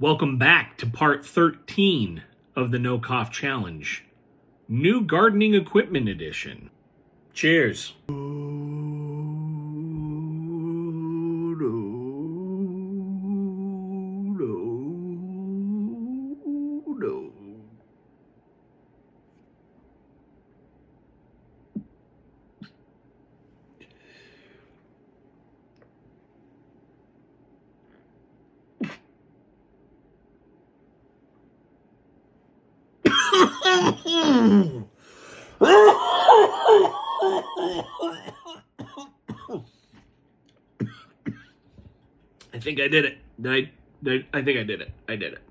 Welcome back to part 13 of the No Cough Challenge. New Gardening Equipment Edition. Cheers. I think I did it. I think I did it. I did it.